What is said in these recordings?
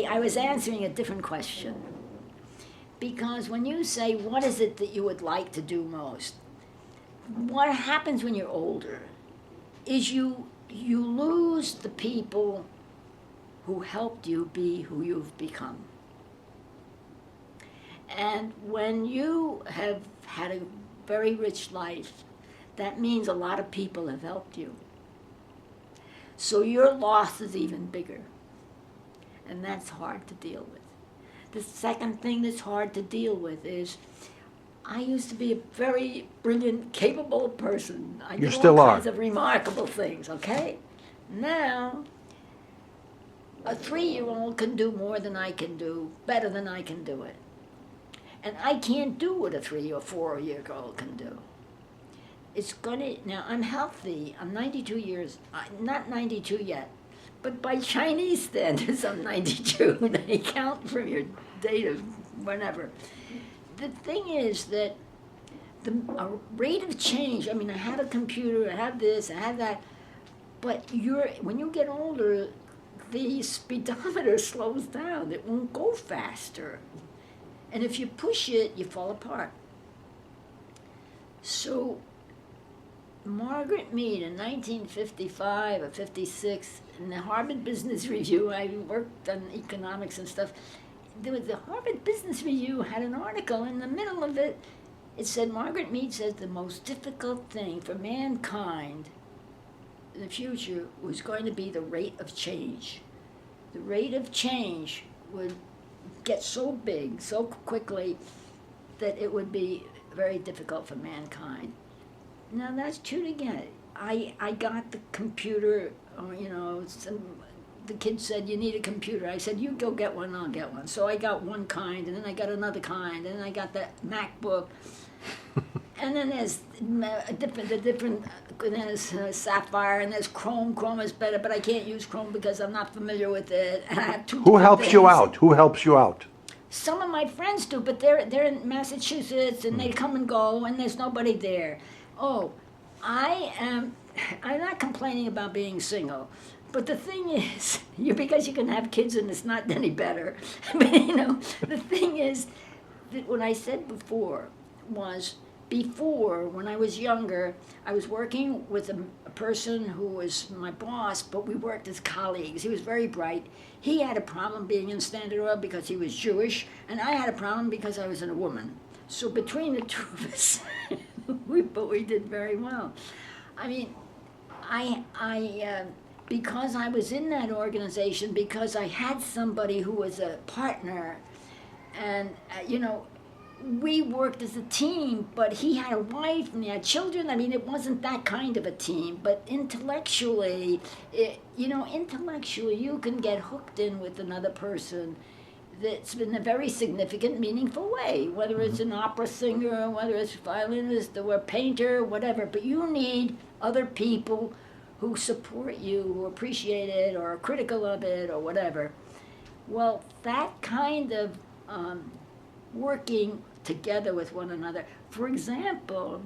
I was answering a different question. Because when you say, what is it that you would like to do most? What happens when you're older is you lose the people who helped you be who you've become. And when you have had a very rich life, that means a lot of people have helped you. So your loss is even bigger. And that's hard to deal with. The second thing that's hard to deal with is I used to be a very brilliant, capable person. I did all kinds of remarkable things, okay? Now, a 3-year-old can do more than I can do, better than I can do it. And I can't do what a 3 or 4-year-old can do. It's gonna, now I'm healthy, I'm 92 years, not 92 yet, but by Chinese standards I'm 92. They count from your date of whenever. The thing is that the rate of change, I mean, I have a computer, I have this, I have that, but when you get older, the speedometer slows down. It won't go faster. And if you push it, you fall apart. So Margaret Mead in 1955 or 56, in the Harvard Business Review, I worked on economics and stuff, the Harvard Business Review had an article in the middle of it. It said, Margaret Mead says the most difficult thing for mankind in the future was going to be the rate of change. The rate of change would get so big, so quickly, that it would be very difficult for mankind. Now that's true to get. I got the computer, the kid said, you need a computer. I said, you go get one, I'll get one. So I got one kind, and then I got another kind, and then I got the MacBook. And then there's there's Sapphire, and there's Chrome. Chrome is better, but I can't use Chrome because I'm not familiar with it. And I have two Who helps you out? Who helps you out? Some of my friends do, but they're in Massachusetts, and they come and go, and there's nobody there. Oh, I'm not complaining about being single, but the thing is, because you can have kids and it's not any better. But the thing is that what I said before was, before, when I was younger, I was working with a person who was my boss, but we worked as colleagues. He was very bright. He had a problem being in Standard Oil because he was Jewish, and I had a problem because I was a woman. So between the two of us, we did very well. I mean, because I was in that organization, because I had somebody who was a partner, and we worked as a team, but he had a wife and he had children. I mean, it wasn't that kind of a team, but intellectually, you can get hooked in with another person that's in a very significant, meaningful way, whether it's an opera singer, whether it's a violinist or a painter, whatever. But you need other people who support you, who appreciate it or are critical of it or whatever. Well, that kind of working together with one another. For example,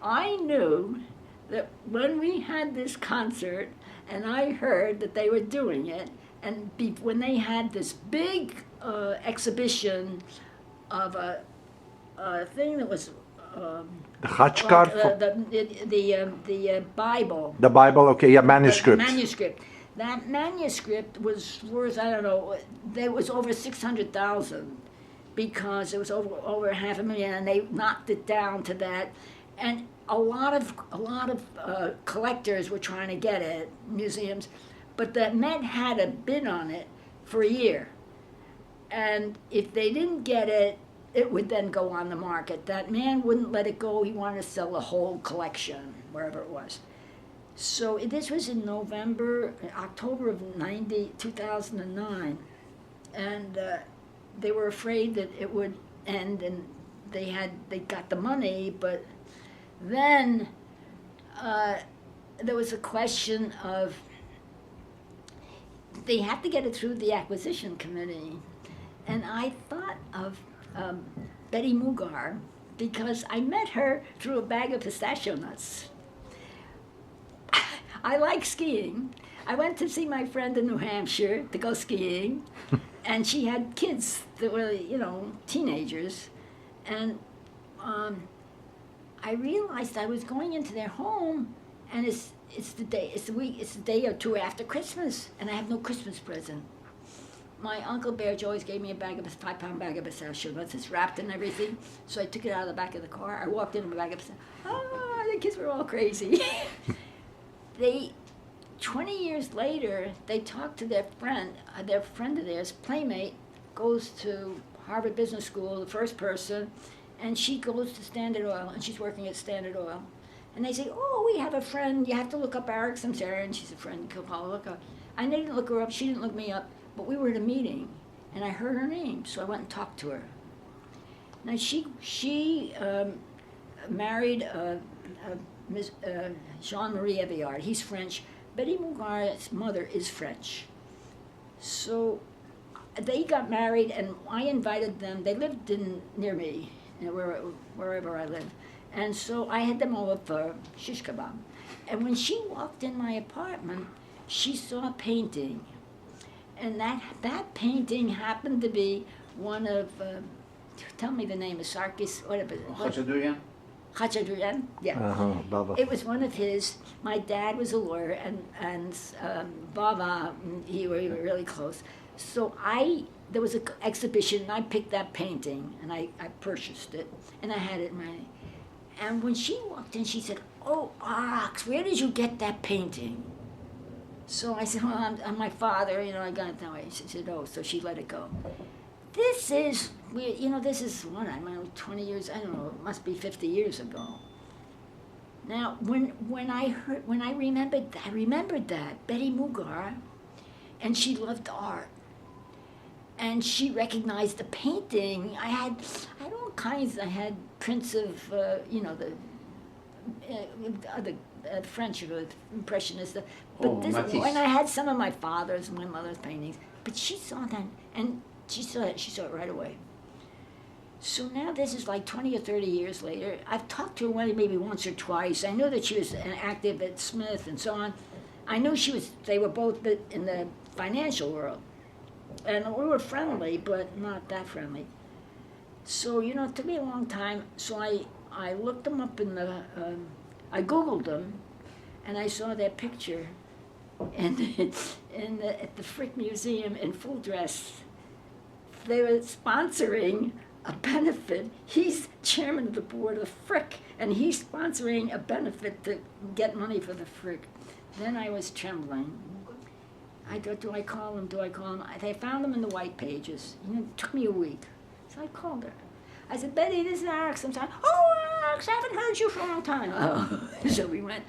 I knew that when we had this concert, and I heard that they were doing it, and when they had this big exhibition of a thing that was the Chachkar, the Bible. The Bible, okay, yeah, manuscript. Manuscript. That manuscript was worth, I don't know, there was over 600,000 because it was over $500,000, and they knocked it down to that. And a lot of collectors were trying to get it, museums, but the Met had a bid on it for a year. And if they didn't get it, it would then go on the market. That man wouldn't let it go. He wanted to sell the whole collection, wherever it was. So this was in October of 2009. And they were afraid that it would end, and they got the money, but then there was a question of, they had to get it through the acquisition committee. And I thought of Betty Mugar, because I met her through a bag of pistachio nuts. I like skiing. I went to see my friend in New Hampshire to go skiing, and she had kids that were, teenagers, and I realized I was going into their home, and it's the day or two after Christmas, and I have no Christmas present. My Uncle Bear always gave me a 5-pound bag of pistachios. It's wrapped and everything. So I took it out of the back of the car. I walked in with a bag of pistachios. Oh, the kids were all crazy. 20 years later, they talked to their friend of theirs, playmate, goes to Harvard Business School, the first person, and she goes to Standard Oil, and she's working at Standard Oil. And they say, oh, we have a friend. You have to look up Arax Simsarian. She's a friend. Look up. I didn't look her up. She didn't look me up. But we were at a meeting, and I heard her name, so I went and talked to her. Now, she married Jean-Marie Eviard. He's French. Betty Mougar's mother is French. So they got married, and I invited them. They lived near me, wherever I live. And so I had them over for shish kebab. And when she walked in my apartment, she saw a painting. And that painting happened to be one of, tell me the name of Sarkis, whatever. Khachaturian? Khachaturian, yeah. Baba. It was one of his. My dad was a lawyer, and Baba, we were really close. So there was an exhibition, and I picked that painting, and I purchased it, and I had it in my. And when she walked in, she said, oh, Arax, where did you get that painting? So I said, well, I'm my father, I got it that way. She said, oh, so she let it go. This is 20 years, I don't know, it must be 50 years ago. Now, when I remembered that, Betty Mougar, and she loved art. And she recognized the painting. I had all kinds. I had prints of, the French Impressionists. But and I had some of my father's and my mother's paintings. But she saw that, and she saw it right away. So now this is like 20 or 30 years later. I've talked to her maybe once or twice. I know that she was active at Smith and so on. I knew they were both in the financial world. And we were friendly, but not that friendly. So, it took me a long time. So I looked them up I Googled them, and I saw their picture at the Frick Museum in full dress. They were sponsoring a benefit. He's chairman of the board of Frick, and he's sponsoring a benefit to get money for the Frick. Then I was trembling. I thought, do I call them? They found them in the white pages. It took me a week. So I called her. I said, Betty, this is Arax. I'm sorry. Oh, Arax, I haven't heard you for a long time. Oh. So we went.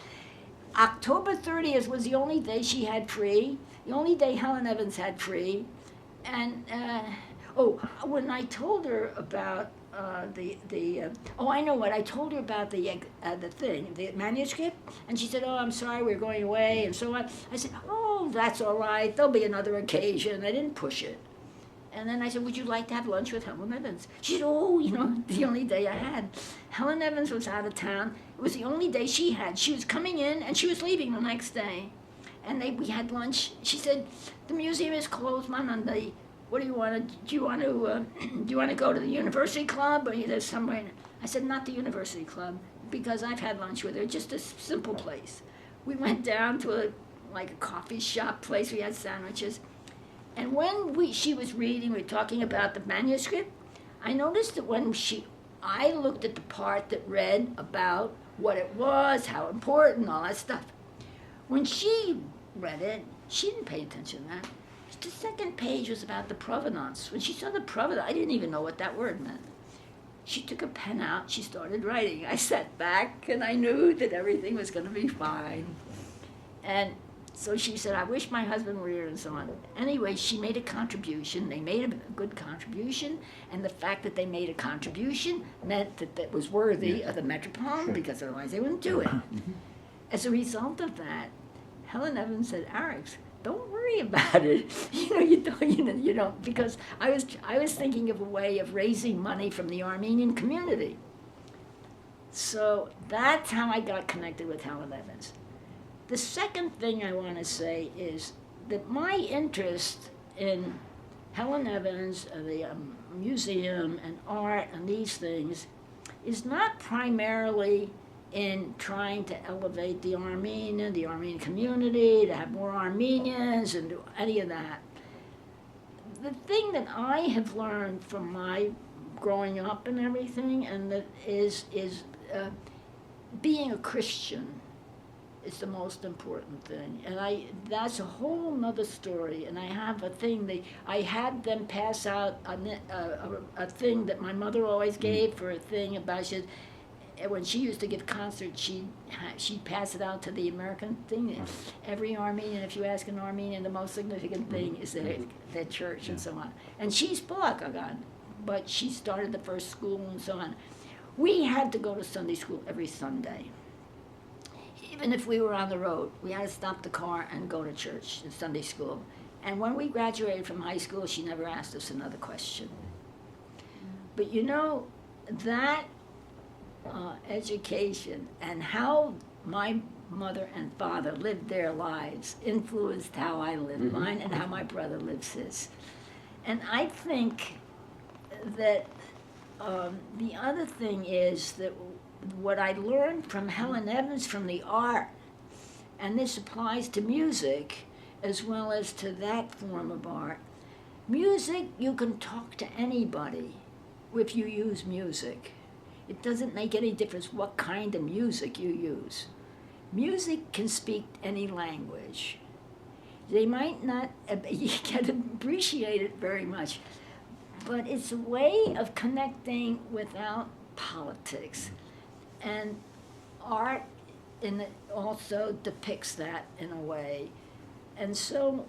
October 30th was the only day she had free, the only day Helen Evans had free. And, when I told her about I know what, I told her about the manuscript, and she said, oh, I'm sorry, we're going away, and so on. I said, oh, that's all right, there'll be another occasion. I didn't push it. And then I said, would you like to have lunch with Helen Evans? She said, oh, the only day I had. Helen Evans was out of town. It was the only day she had. She was coming in, and she was leaving the next day. And we had lunch. She said, the museum is closed on Monday. What do you want to, do you want to go to the University Club, or there's somewhere? I said, not the University Club, because I've had lunch with her, just a simple place. We went down to a coffee shop place, we had sandwiches. And when she was reading, we were talking about the manuscript, I noticed that when I looked at the part that read about what it was, how important, all that stuff. When she read it, she didn't pay attention to that. The second page was about the provenance. When she saw the provenance, I didn't even know what that word meant. She took a pen out, she started writing. I sat back, and I knew that everything was going to be fine. And so she said, I wish my husband were here, and so on. Anyway, she made a contribution. They made a good contribution, and the fact that they made a contribution meant that was worthy of the Metropolitan, because otherwise they wouldn't do it. As a result of that, Helen Evans said, Arax, don't worry about it. You don't, because I was thinking of a way of raising money from the Armenian community. So that's how I got connected with Helen Evans. The second thing I want to say is that my interest in Helen Evans, the museum and art and these things is not primarily in trying to elevate the Armenian community, to have more Armenians and do any of that. The thing that I have learned from my growing up and everything, and that is being a Christian is the most important thing. And that's a whole nother story. And I have a thing, I had them pass out a thing that my mother always gave for a thing about, when she used to give concerts, she'd pass it out to the American thing. Every Armenian, if you ask an Armenian, the most significant thing is their church and so on. And she's Polak, but she started the first school and so on. We had to go to Sunday school every Sunday. Even if we were on the road, we had to stop the car and go to church and Sunday school. And when we graduated from high school, she never asked us another question. But you know, that education and how my mother and father lived their lives influenced how I lived mine and how my brother lives his. And I think that the other thing is that what I learned from Helen Evans, from the art, and this applies to music as well as to that form of art. Music, you can talk to anybody if you use music. It doesn't make any difference what kind of music you use. Music can speak any language. They might not get appreciate it very much, but it's a way of connecting without politics. And art also depicts that in a way. And so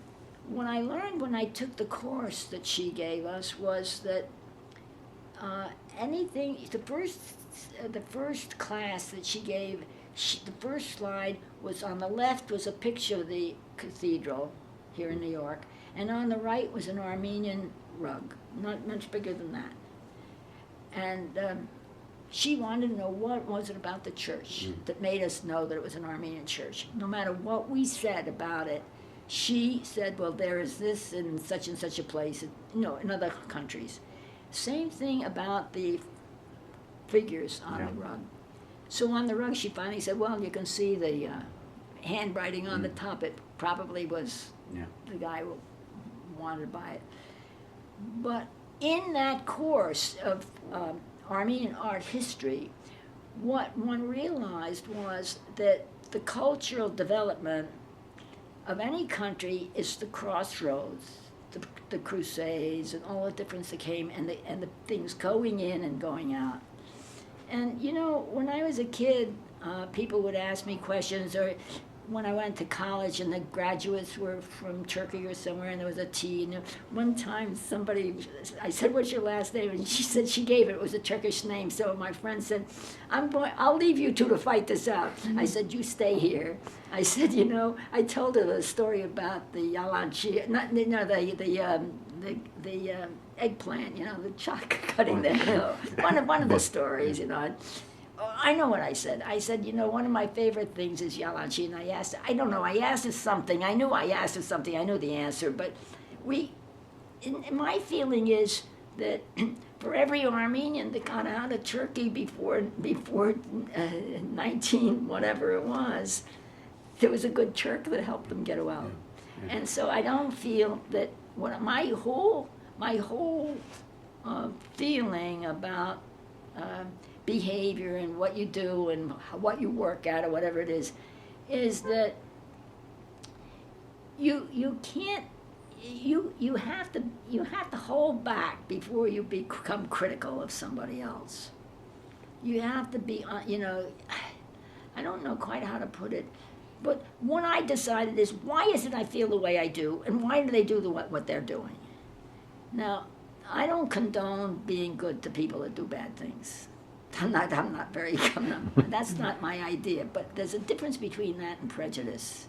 what I learned when I took the course that she gave us was that the first class that she gave, the first slide was on the left was a picture of the cathedral here in New York, and on the right was an Armenian rug, not much bigger than that. And she wanted to know what was it about the church that made us know that it was an Armenian church. No matter what we said about it, she said, well, there is this in such and such a place, in other countries. Same thing about the figures on the rug. So on the rug, she finally said, well, you can see the handwriting on the top. It probably was the guy who wanted to buy it. But in that course of Armenian art history, what one realized was that the cultural development of any country is the crossroads, the Crusades and all the difference that came, and the things going in and going out. And when I was a kid, people would ask me questions, or when I went to college and the graduates were from Turkey or somewhere, and there was a tea. And one time I said, what's your last name? And she said she gave it. It was a Turkish name. So my friend said, I'll leave you two to fight this out. I said, you stay here. I said, I told her the story about the yalanchi, the eggplant, the chalk cutting there. One of the stories, I know what I said. I said, one of my favorite things is yalanchi, and I asked her something. I knew I asked her something. I knew the answer, but my feeling is that for every Armenian that got out of Turkey before 19 whatever it was, there was a good Turk that helped them get out. And so I don't feel that my whole feeling about behavior and what you do and what you work at or whatever it is that you can't you have to hold back before you become critical of somebody else. You have to be I don't know quite how to put it, but what I decided is, why is it I feel the way I do, and why do they do what they're doing? Now, I don't condone being good to people that do bad things. That's not my idea, but there's a difference between that and prejudice.